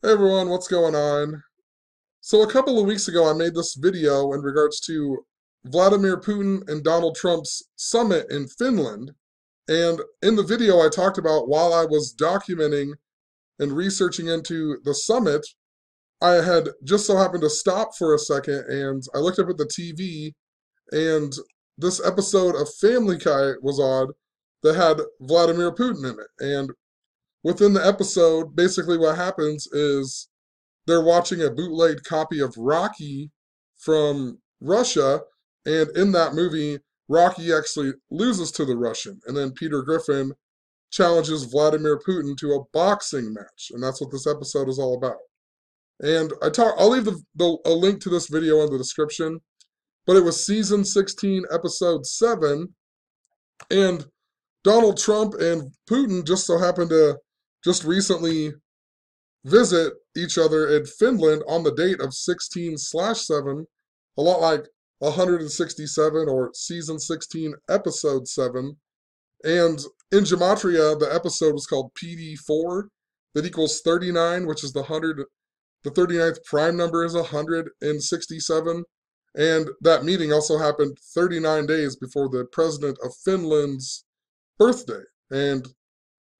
Hey everyone, what's going on? So a couple of weeks ago I made this video in regards to Vladimir Putin and Donald Trump's summit in Finland. And in the video I talked about while I was documenting and researching into the summit, I had just so happened to stop for a second and I looked up at the TV and this episode of Family Guy was on that had Vladimir Putin in it. And within the episode, basically what happens is they're watching a bootleg copy of Rocky from Russia, and in that movie, Rocky actually loses to the Russian, and then Peter Griffin challenges Vladimir Putin to a boxing match, and that's what this episode is all about. And I'll leave a link to this video in the description, but it was season 16, episode 7, and Donald Trump and Putin just so happened to just recently visit each other in Finland on the date of 16/7, a lot like 167 or season 16, episode 7. And in Gematria, the episode was called PD4, that equals 39, which is the 39th prime number is 167. And that meeting also happened 39 days before the president of Finland's birthday. And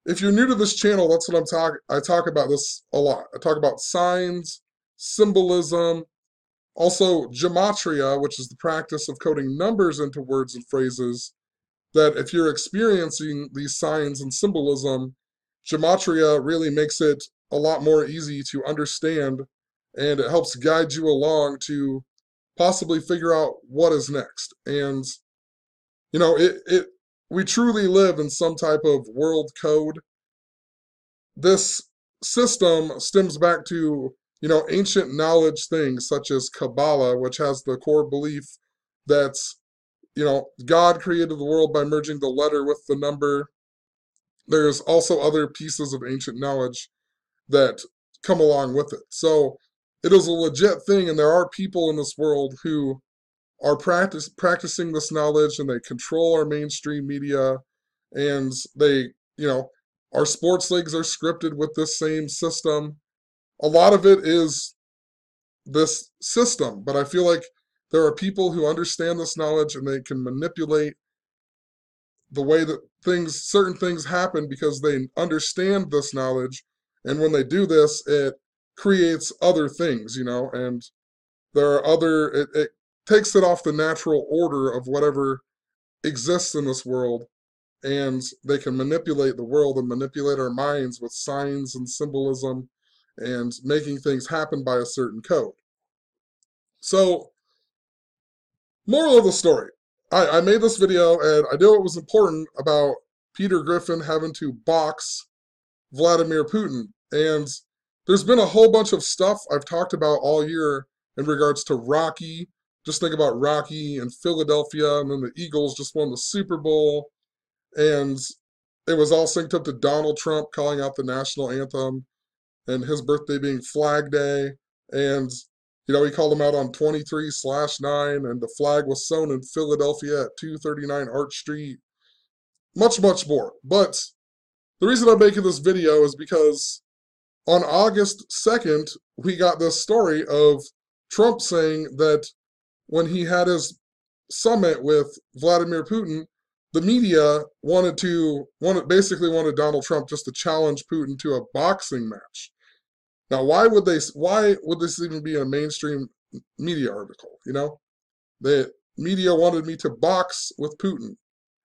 if you're new to this channel, that's what I talk about this a lot. I talk about signs, symbolism, also gematria, which is the practice of coding numbers into words and phrases, that if you're experiencing these signs and symbolism, gematria really makes it a lot more easy to understand, and it helps guide you along to possibly figure out what is next. And it we truly live in some type of world code. This system stems back to, ancient knowledge things such as Kabbalah, which has the core belief that, God created the world by merging the letter with the number. There's also other pieces of ancient knowledge that come along with it. So it is a legit thing, and there are people in this world who are practicing this knowledge, and they control our mainstream media, and they, our sports leagues are scripted with this same system. A lot of it is this system, but I feel like there are people who understand this knowledge and they can manipulate the way that certain things happen because they understand this knowledge. And when they do this, it creates other things, and there are it takes it off the natural order of whatever exists in this world, and they can manipulate the world and manipulate our minds with signs and symbolism and making things happen by a certain code. So, moral of the story. I made this video and I knew it was important about Peter Griffin having to box Vladimir Putin. And there's been a whole bunch of stuff I've talked about all year in regards to Rocky. Just think about Rocky and Philadelphia, and then the Eagles just won the Super Bowl. And it was all synced up to Donald Trump calling out the national anthem and his birthday being Flag Day. And, he called him out on 23/9, and the flag was sewn in Philadelphia at 239 Arch Street. Much, much more. But the reason I'm making this video is because on August 2nd, we got this story of Trump saying that when he had his summit with Vladimir Putin, the media basically wanted Donald Trump just to challenge Putin to a boxing match. Now, why would this even be in a mainstream media article? The media wanted me to box with Putin.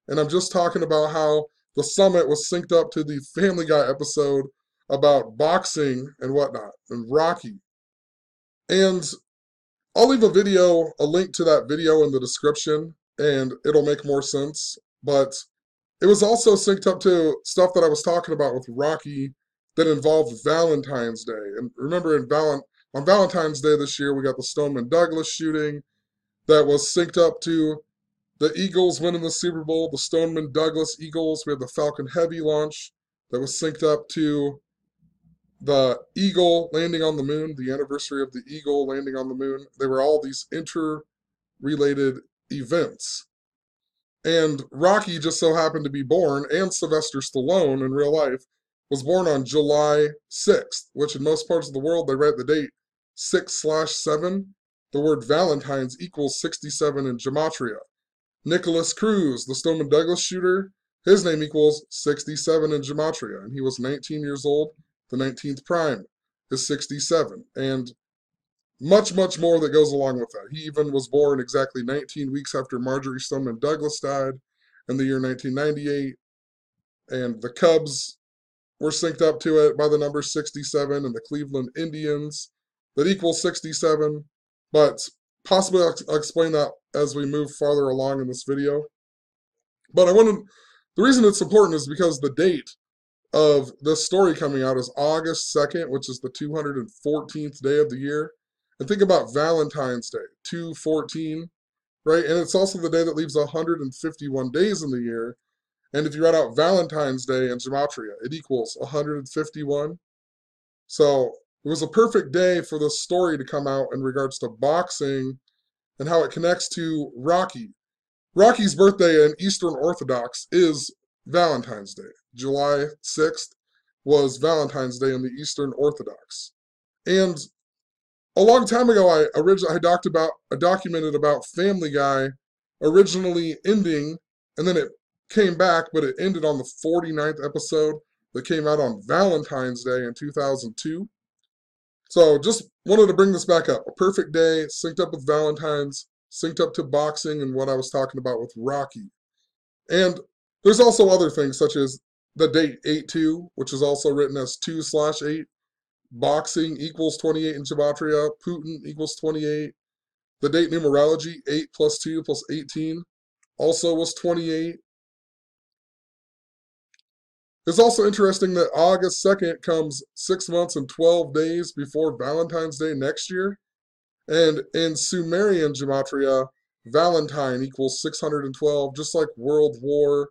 And I'm just talking about how the summit was synced up to the Family Guy episode about boxing and whatnot, and Rocky. And I'll leave a link to that video in the description, and it'll make more sense. But it was also synced up to stuff that I was talking about with Rocky that involved Valentine's Day. And remember, on Valentine's Day this year, we got the Stoneman Douglas shooting that was synced up to the Eagles winning the Super Bowl, the Stoneman Douglas Eagles. We had the Falcon Heavy launch that was synced up to the Eagle landing on the moon, the anniversary of the Eagle landing on the moon. They were all these interrelated events. And Rocky just so happened to be born, and Sylvester Stallone in real life was born on July 6th, which in most parts of the world they write the date 6/7. The word Valentine's equals 67 in gematria. Nicholas Cruz, the Stoneman Douglas shooter, his name equals 67 in gematria, and he was 19 years old. The 19th prime is 67, and much, much more that goes along with that. He even was born exactly 19 weeks after Marjorie Stoneman Douglas died in the year 1998, and the Cubs were synced up to it by the number 67, and the Cleveland Indians that equals 67, but possibly I'll explain that as we move farther along in this video. But the reason it's important is because the date of this story coming out is August 2nd, which is the 214th day of the year. And think about Valentine's Day, 214, right? And it's also the day that leaves 151 days in the year. And if you write out Valentine's Day in gematria, it equals 151. So it was a perfect day for this story to come out in regards to boxing and how it connects to Rocky. Rocky's birthday in Eastern Orthodox is Valentine's Day. July 6th was Valentine's Day in the Eastern Orthodox. And a long time ago, I documented about Family Guy originally ending, and then it came back, but it ended on the 49th episode that came out on Valentine's Day in 2002. So just wanted to bring this back up. A perfect day, synced up with Valentine's, synced up to boxing and what I was talking about with Rocky. And there's also other things such as the date 8-2, which is also written as 2/8. Boxing equals 28 in gematria. Putin equals 28. The date numerology, 8 + 2 + 18, also was 28. It's also interesting that August 2nd comes 6 months and 12 days before Valentine's Day next year. And in Sumerian gematria, Valentine equals 612, just like World War.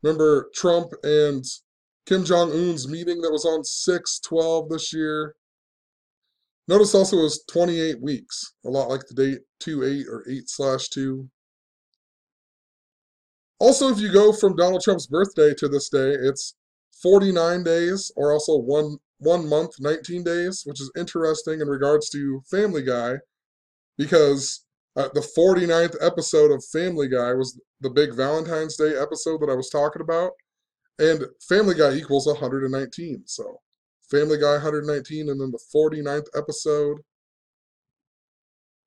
Remember Trump and Kim Jong-un's meeting that was on 6/12 this year? Notice also it was 28 weeks, a lot like the date 2/8 or 8/2. Also, if you go from Donald Trump's birthday to this day, it's 49 days, or also one month, 19 days, which is interesting in regards to Family Guy, because the 49th episode of Family Guy was the big Valentine's Day episode that I was talking about, and Family Guy equals 119. So Family Guy 119, and then the 49th episode.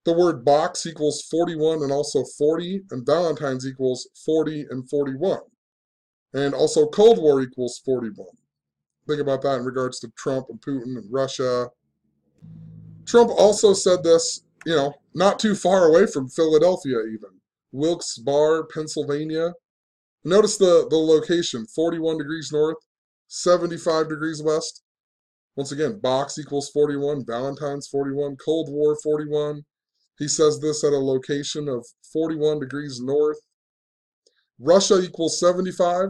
The word box equals 41 and also 40, and Valentine's equals 40 and 41. And also Cold War equals 41. Think about that in regards to Trump and Putin and Russia. Trump also said this, not too far away from Philadelphia even. Wilkes-Barre, Pennsylvania. Notice the location, 41 degrees north, 75 degrees west. Once again, box equals 41, Valentine's 41, Cold War 41. He says this at a location of 41 degrees north. Russia equals 75.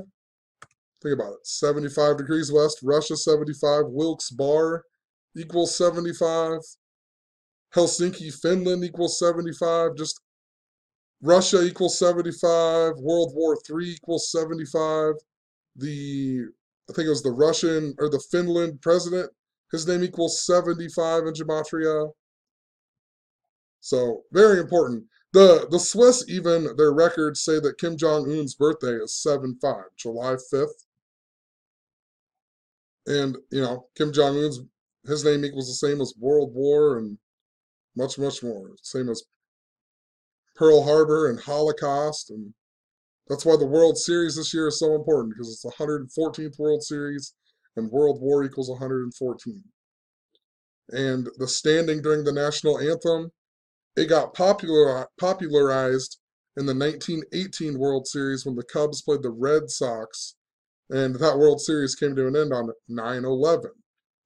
Think about it. 75 degrees west, Russia 75. Wilkes-Barre equals 75. Helsinki, Finland equals 75. Just Russia equals 75. World War III equals 75. I think it was the Russian or the Finland president, his name equals 75 in gematria. So very important. The Swiss, even their records say that Kim Jong-un's birthday is 7/5, July 5th. And, Kim Jong-un's, his name equals the same as World War and much, much more. Same as Pearl Harbor and Holocaust. And that's why the World Series this year is so important, because it's the 114th World Series and World War equals 114. And the standing during the national anthem, it got popularized in the 1918 World Series when the Cubs played the Red Sox, and that World Series came to an end on 9/11.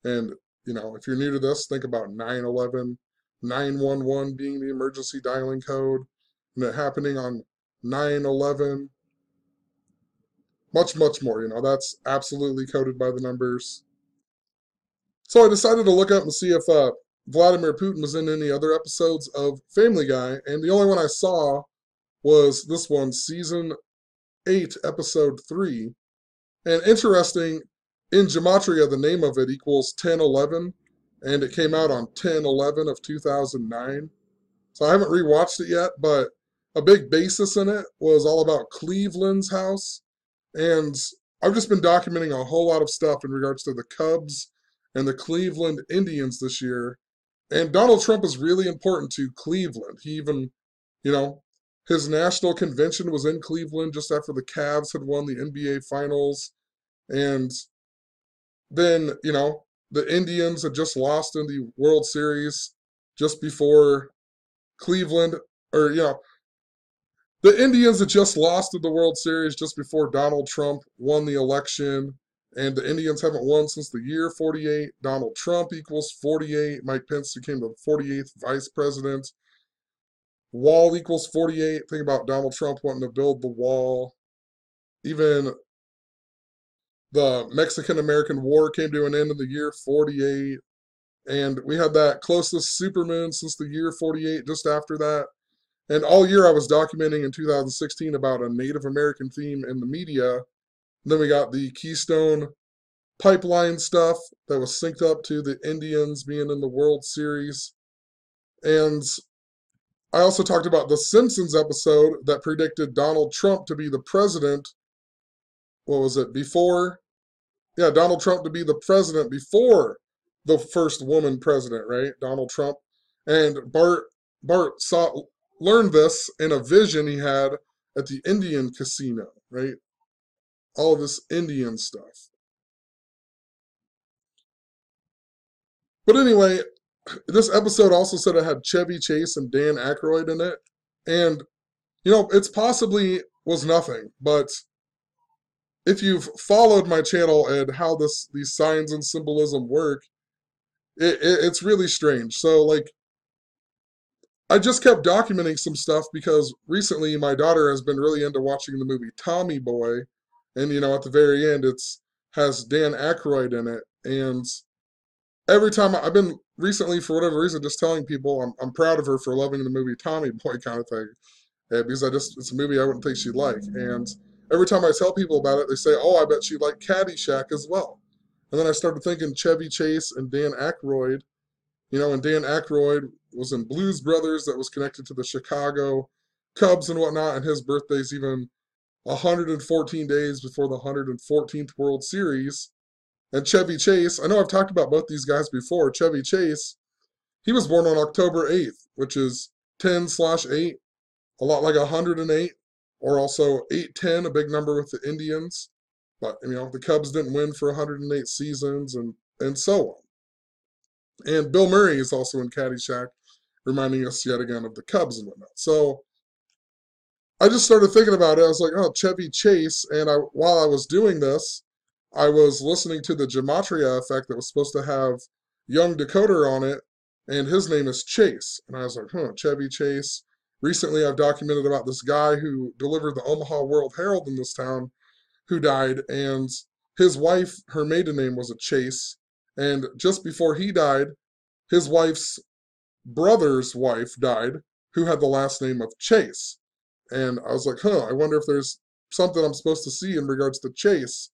And, if you're new to this, think about 9/11, 911 being the emergency dialing code, and it happening on 9/11. Much, much more, that's absolutely coded by the numbers. So I decided to look up and see if Vladimir Putin was in any other episodes of Family Guy, and the only one I saw was this one, Season 8, Episode 3. And interesting, in Gematria, the name of it equals 1011, and it came out on 10/11 of 2009. So I haven't rewatched it yet, but a big basis in it was all about Cleveland's house. And I've just been documenting a whole lot of stuff in regards to the Cubs and the Cleveland Indians this year. And Donald Trump is really important to Cleveland. He even, you know, his national convention was in Cleveland just after the Cavs had won the NBA Finals. And then, the Indians had just lost in the World Series just before Cleveland, or, the Indians had just lost in the World Series just before Donald Trump won the election. And the Indians haven't won since the year 48. Donald Trump equals 48. Mike Pence became the 48th vice president. Wall equals 48. Think about Donald Trump wanting to build the wall. Even the Mexican-American War came to an end in the year 48. And we had that closest supermoon since the year 48 just after that. And all year I was documenting in 2016 about a Native American theme in the media. And then we got the Keystone Pipeline stuff that was synced up to the Indians being in the World Series. And I also talked about the Simpsons episode that predicted Donald Trump to be the president. What was it? Donald Trump to be the president before the first woman president, right? Donald Trump. And Bart learned this in a vision he had at the Indian casino, right? All of this Indian stuff. But anyway, this episode also said it had Chevy Chase and Dan Aykroyd in it. And, it's possibly was nothing, but if you've followed my channel and how these signs and symbolism work, it's really strange. So, like, I just kept documenting some stuff because recently my daughter has been really into watching the movie Tommy Boy, and at the very end has Dan Aykroyd in it, and every time I've been recently, for whatever reason, just telling people I'm proud of her for loving the movie Tommy Boy kind of thing, because it's a movie I wouldn't think she'd like, and every time I tell people about it, they say, "Oh, I bet she'd like Caddyshack as well," and then I started thinking Chevy Chase and Dan Aykroyd. And Dan Aykroyd was in Blues Brothers that was connected to the Chicago Cubs and whatnot, and his birthday's even 114 days before the 114th World Series. And Chevy Chase, I know I've talked about both these guys before. Chevy Chase, he was born on October 8th, which is 10/8, a lot like 108, or also 810, a big number with the Indians. But, the Cubs didn't win for 108 seasons and so on. And Bill Murray is also in Caddyshack, reminding us yet again of the Cubs and whatnot. So I just started thinking about it. I was like, oh, Chevy Chase. And while I was doing this, I was listening to the Gematria effect that was supposed to have young decoder on it, and his name is Chase. And I was like, Chevy Chase. Recently, I've documented about this guy who delivered the Omaha World Herald in this town who died, and his wife, her maiden name was a Chase. And just before he died, his wife's brother's wife died, who had the last name of Chase. And I was like, I wonder if there's something I'm supposed to see in regards to Chase.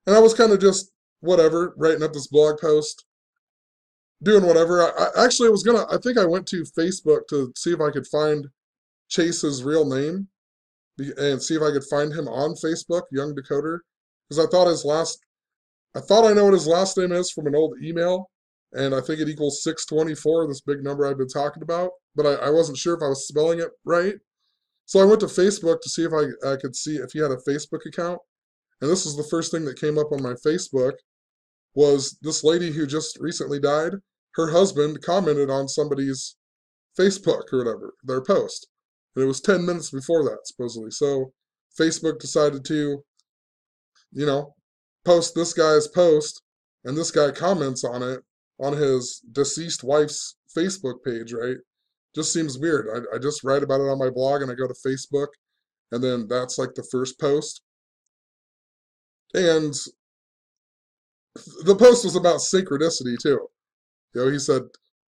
And I was kind of just, whatever, writing up this blog post, doing whatever. I think I went to Facebook to see if I could find Chase's real name and see if I could find him on Facebook, Young Decoder. Because I thought I know what his last name is from an old email, and I think it equals 624, this big number I've been talking about, but I wasn't sure if I was spelling it right. So I went to Facebook to see if I could see if he had a Facebook account, and this is the first thing that came up on my Facebook, was this lady who just recently died. Her husband commented on somebody's Facebook or whatever, their post, and it was 10 minutes before that, supposedly. So Facebook decided to, post this guy's post, and this guy comments on it on his deceased wife's Facebook page, right? Just seems weird. I just write about it on my blog, and I go to Facebook, and then that's like the first post. And the post was about synchronicity too. He said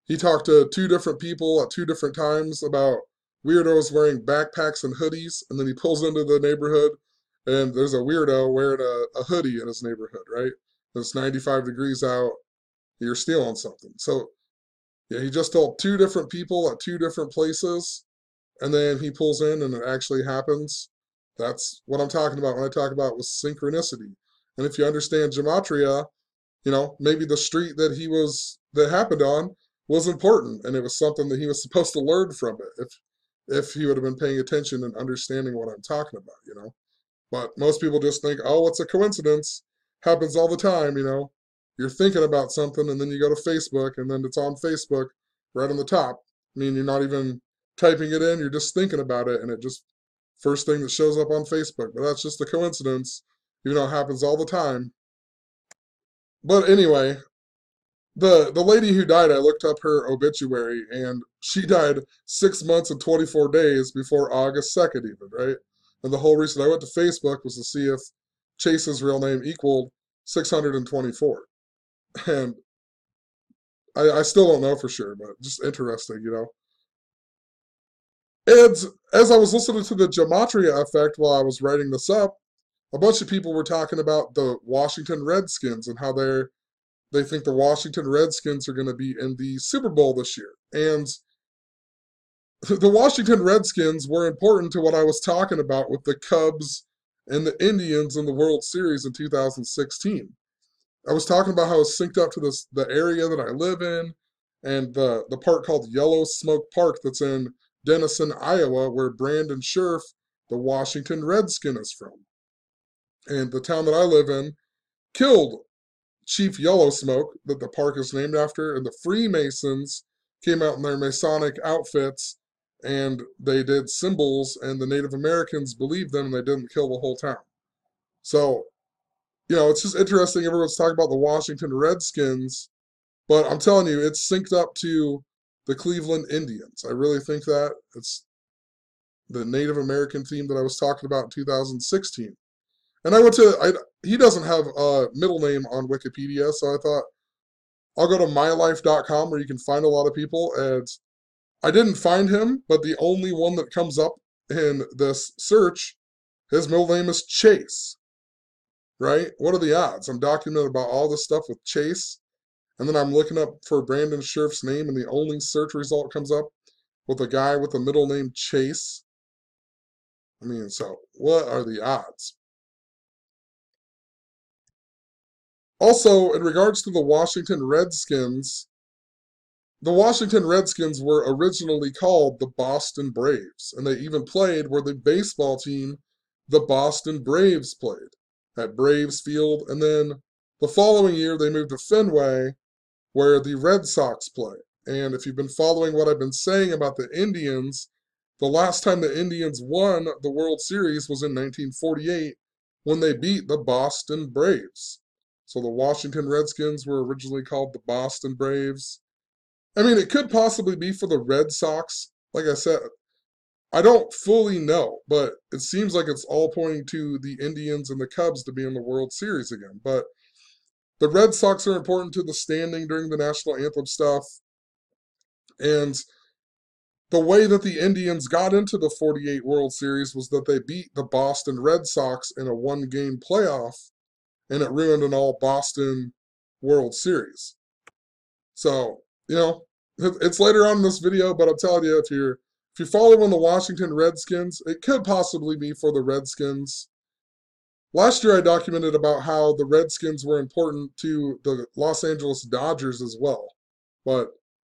he talked to two different people at two different times about weirdos wearing backpacks and hoodies, and then he pulls into the neighborhood, and there's a weirdo wearing a hoodie in his neighborhood, right? It's 95 degrees out, you're stealing something. So yeah, he just told two different people at two different places, and then he pulls in and it actually happens. That's what I'm talking about when I talk about with synchronicity. And if you understand gematria, maybe the street that happened on was important, and it was something that he was supposed to learn from it if he would have been paying attention and understanding what I'm talking about. But most people just think, oh, it's a coincidence. Happens all the time. You're thinking about something and then you go to Facebook and then it's on Facebook right on the top. I mean, you're not even typing it in, you're just thinking about it and it just first thing that shows up on Facebook. But that's just a coincidence, even though it happens all the time. But anyway, the lady who died, I looked up her obituary and she died 6 months and 24 days before August 2nd, even, right? And the whole reason I went to Facebook was to see if Chase's real name equaled 624. And I still don't know for sure, but just interesting. And as I was listening to the gematria effect while I was writing this up, a bunch of people were talking about the Washington Redskins and how they think the Washington Redskins are going to be in the Super Bowl this year. And the Washington Redskins were important to what I was talking about with the Cubs and the Indians in the World Series in 2016. I was talking about how it's synced up to the area that I live in and the park called Yellow Smoke Park that's in Denison, Iowa, where Brandon Scherf, the Washington Redskin, is from. And the town that I live in killed Chief Yellow Smoke, that the park is named after, and the Freemasons came out in their Masonic outfits and they did symbols, and the Native Americans believed them and they didn't kill the whole town. So, it's just interesting. Everyone's talking about the Washington Redskins, but I'm telling you, it's synced up to the Cleveland Indians. I really think that it's the Native American theme that I was talking about in 2016. And he doesn't have a middle name on Wikipedia, so I thought I'll go to mylife.com where you can find a lot of people. And I didn't find him, but the only one that comes up in this search, his middle name is Chase. Right? What are the odds? I'm documenting about all this stuff with Chase, and then I'm looking up for Brandon Scherf's name, and the only search result comes up with a guy with the middle name Chase. I mean, so what are the odds? Also, in regards to the Washington Redskins were originally called the Boston Braves, and they even played where the baseball team, the Boston Braves, played at Braves Field, and then the following year they moved to Fenway, where the Red Sox play. And if you've been following what I've been saying about the Indians, the last time the Indians won the World Series was in 1948 when they beat the Boston Braves. So the Washington Redskins were originally called the Boston Braves. I mean, it could possibly be for the Red Sox. Like I said, I don't fully know, but it seems like it's all pointing to the Indians and the Cubs to be in the World Series again. But the Red Sox are important to the standing during the national anthem stuff. And the way that the Indians got into the 48 World Series was that they beat the Boston Red Sox in a one-game playoff, and it ruined an all-Boston World Series. So, it's later on in this video, but I'm telling you, if you're following the Washington Redskins, it could possibly be for the Redskins. Last year I documented about how the Redskins were important to the Los Angeles Dodgers as well. But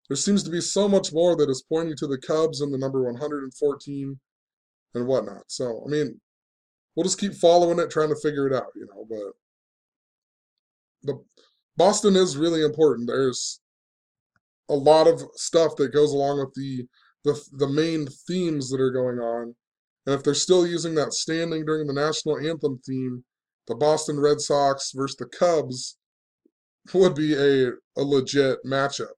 there seems to be so much more that is pointing to the Cubs and the number 114 and whatnot. So, I mean, we'll just keep following it, trying to figure it out, but the Boston is really important. There's a lot of stuff that goes along with the main themes that are going on. And if they're still using that standing during the national anthem theme, the Boston Red Sox versus the Cubs would be a legit matchup.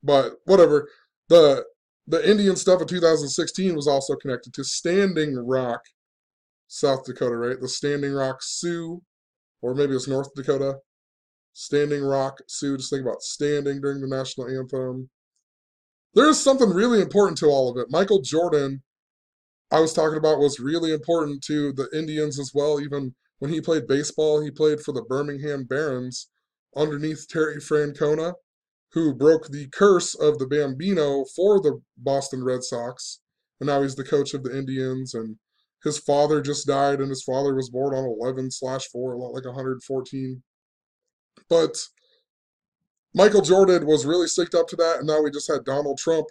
But whatever. The Indian stuff in 2016 was also connected to Standing Rock, South Dakota, right? The Standing Rock Sioux, or maybe it's North Dakota. Standing Rock Sioux, just think about standing during the national anthem. There is something really important to all of it. Michael Jordan, I was talking about, was really important to the Indians as well, even when he played baseball, he played for the Birmingham Barons underneath Terry Francona, who broke the curse of the Bambino for the Boston Red Sox. And now he's the coach of the Indians. And his father just died, and his father was born on 11/4, a lot like 114. But Michael Jordan was really sticked up to that, and now we just had Donald Trump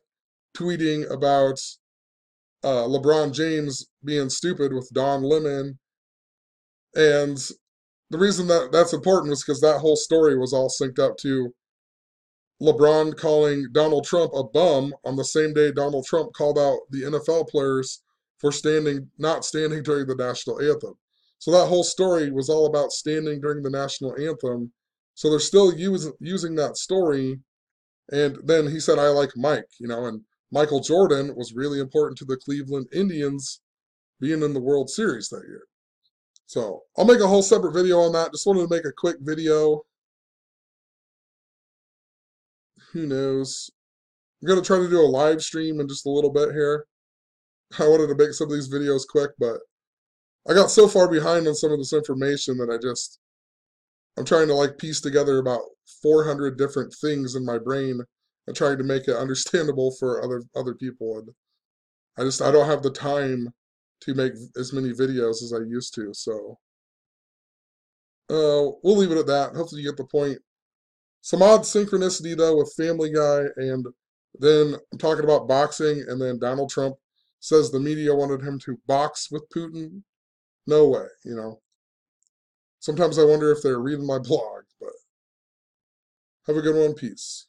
tweeting about LeBron James being stupid with Don Lemon. And the reason that that's important was because that whole story was all synced up to LeBron calling Donald Trump a bum on the same day Donald Trump called out the NFL players for not standing during the national anthem. So that whole story was all about standing during the national anthem. So they're still using that story. And then he said, I like Mike, and Michael Jordan was really important to the Cleveland Indians being in the World Series that year. So I'll make a whole separate video on that. Just wanted to make a quick video. Who knows? I'm going to try to do a live stream in just a little bit here. I wanted to make some of these videos quick, but I got so far behind on some of this information that I'm trying to like piece together about 400 different things in my brain and trying to make it understandable for other people. And I don't have the time to make as many videos as I used to. So we'll leave it at that. Hopefully you get the point. Some odd synchronicity though with Family Guy, and then I'm talking about boxing, and then Donald Trump says the media wanted him to box with Putin. No way. Sometimes I wonder if they're reading my blog, but have a good one. Peace.